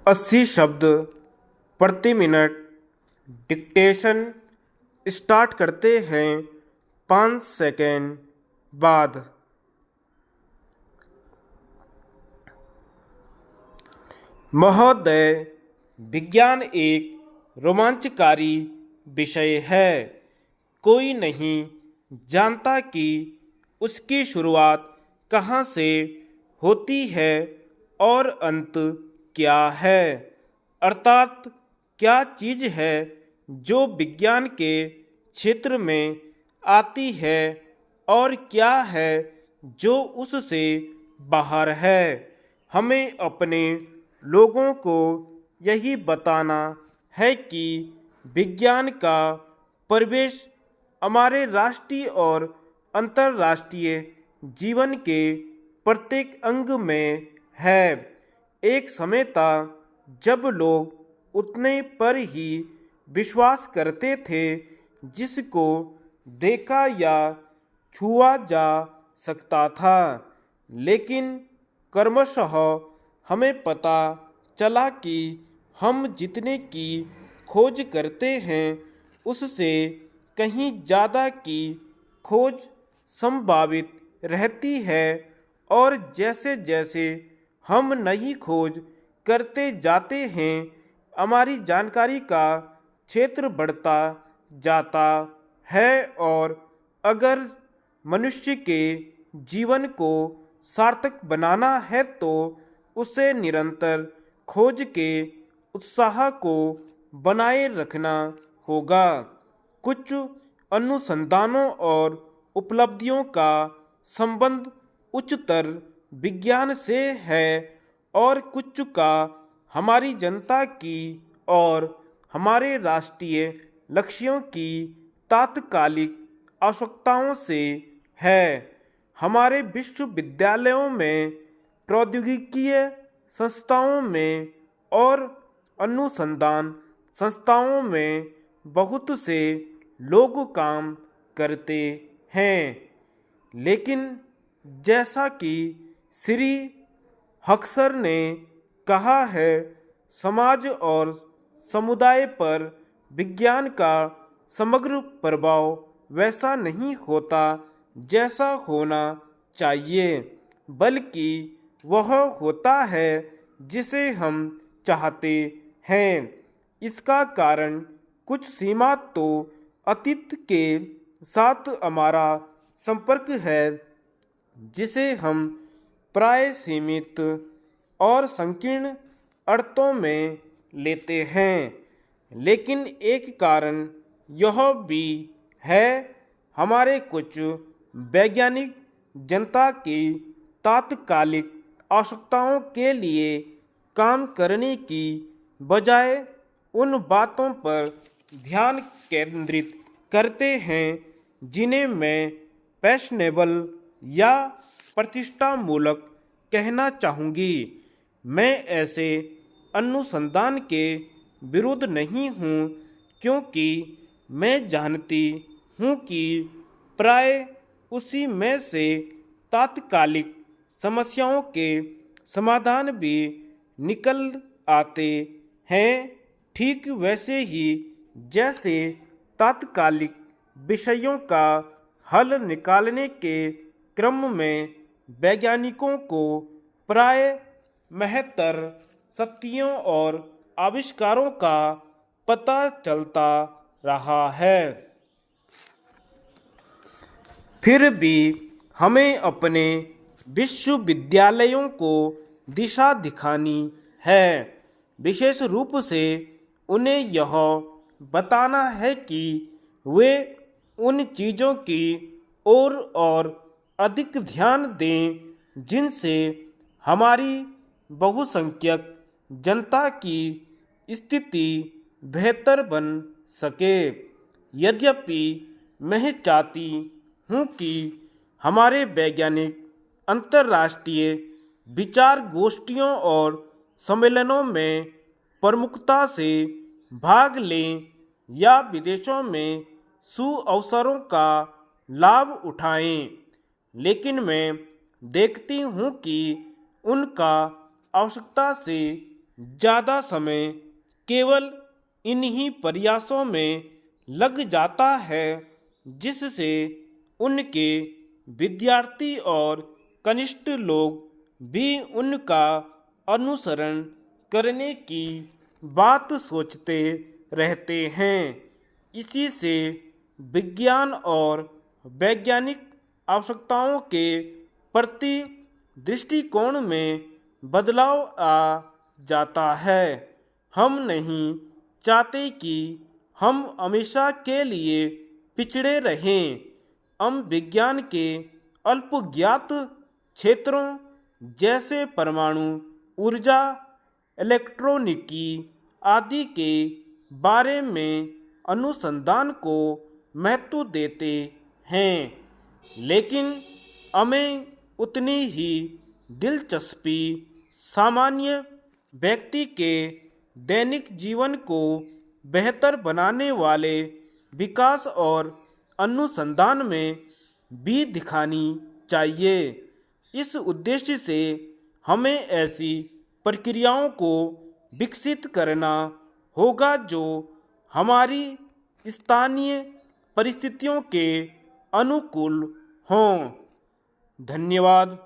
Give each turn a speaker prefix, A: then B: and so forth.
A: 80 शब्द प्रति minute dictation start करते हैं 5 सेकेंड बाद। महोदय, विज्ञान एक रोमांचकारी विषय है। कोई नहीं जानता कि उसकी शुरुआत कहाँ से होती है और अंत क्या है। अर्थात क्या चीज़ है जो विज्ञान के क्षेत्र में आती है और क्या है जो उससे बाहर है। हमें अपने लोगों को यही बताना है कि विज्ञान का प्रवेश हमारे राष्ट्रीय और अंतर्राष्ट्रीय जीवन के प्रत्येक अंग में है। एक समय था जब लोग उतने पर ही विश्वास करते थे जिसको देखा या छुआ जा सकता था, लेकिन क्रमशः हमें पता चला कि हम जितने की खोज करते हैं उससे कहीं ज़्यादा की खोज संभावित रहती है, और जैसे जैसे हम नई खोज करते जाते हैं हमारी जानकारी का क्षेत्र बढ़ता जाता है। और अगर मनुष्य के जीवन को सार्थक बनाना है तो उसे निरंतर खोज के उत्साह को बनाए रखना होगा। कुछ अनुसंधानों और उपलब्धियों का संबंध उच्चतर विज्ञान से है और कुछ का हमारी जनता की और हमारे राष्ट्रीय लक्ष्यों की तात्कालिक आवश्यकताओं से है। हमारे विश्वविद्यालयों में, प्रौद्योगिकीय संस्थाओं में और अनुसंधान संस्थाओं में बहुत से लोग काम करते हैं, लेकिन जैसा कि श्री हक्सर ने कहा है, समाज और समुदाय पर विज्ञान का समग्र प्रभाव वैसा नहीं होता जैसा होना चाहिए, बल्कि वह होता है जिसे हम चाहते हैं। इसका कारण कुछ सीमा तो अतीत के साथ हमारा संपर्क है जिसे हम प्राय सीमित और संकीर्ण अर्थों में लेते हैं, लेकिन एक कारण यह भी है हमारे कुछ वैज्ञानिक जनता की तात्कालिक आवश्यकताओं के लिए काम करने की बजाय उन बातों पर ध्यान केंद्रित करते हैं जिन्हें मैं फैशनेबल या प्रतिष्ठामूलक कहना चाहूँगी। मैं ऐसे अनुसंधान के विरुद्ध नहीं हूँ, क्योंकि मैं जानती हूँ कि प्राय उसी में से तात्कालिक समस्याओं के समाधान भी निकल आते हैं, ठीक वैसे ही जैसे तात्कालिक विषयों का हल निकालने के क्रम में वैज्ञानिकों को प्राय महत्तर सत्यों और आविष्कारों का पता चलता रहा है। फिर भी हमें अपने विश्वविद्यालयों को दिशा दिखानी है, विशेष रूप से उन्हें यह बताना है कि वे उन चीज़ों की ओर और अधिक ध्यान दें जिनसे हमारी बहुसंख्यक जनता की स्थिति बेहतर बन सके। यद्यपि मैं चाहती हूँ कि हमारे वैज्ञानिक अंतर्राष्ट्रीय विचार गोष्ठियों और सम्मेलनों में प्रमुखता से भाग लें या विदेशों में सुअवसरों का लाभ उठाएं, लेकिन मैं देखती हूँ कि उनका आवश्यकता से ज़्यादा समय केवल इन्हीं प्रयासों में लग जाता है जिससे उनके विद्यार्थी और कनिष्ठ लोग भी उनका अनुसरण करने की बात सोचते रहते हैं। इसी से विज्ञान और वैज्ञानिक आवश्यकताओं के प्रति दृष्टिकोण में बदलाव आ जाता है। हम नहीं चाहते कि हम हमेशा के लिए पिछड़े रहें। हम विज्ञान के अल्पज्ञात क्षेत्रों जैसे परमाणु ऊर्जा, इलेक्ट्रॉनिकी आदि के बारे में अनुसंधान को महत्व देते हैं, लेकिन हमें उतनी ही दिलचस्पी सामान्य व्यक्ति के दैनिक जीवन को बेहतर बनाने वाले विकास और अनुसंधान में भी दिखानी चाहिए। इस उद्देश्य से हमें ऐसी प्रक्रियाओं को विकसित करना होगा जो हमारी स्थानीय परिस्थितियों के अनुकूल हों। धन्यवाद।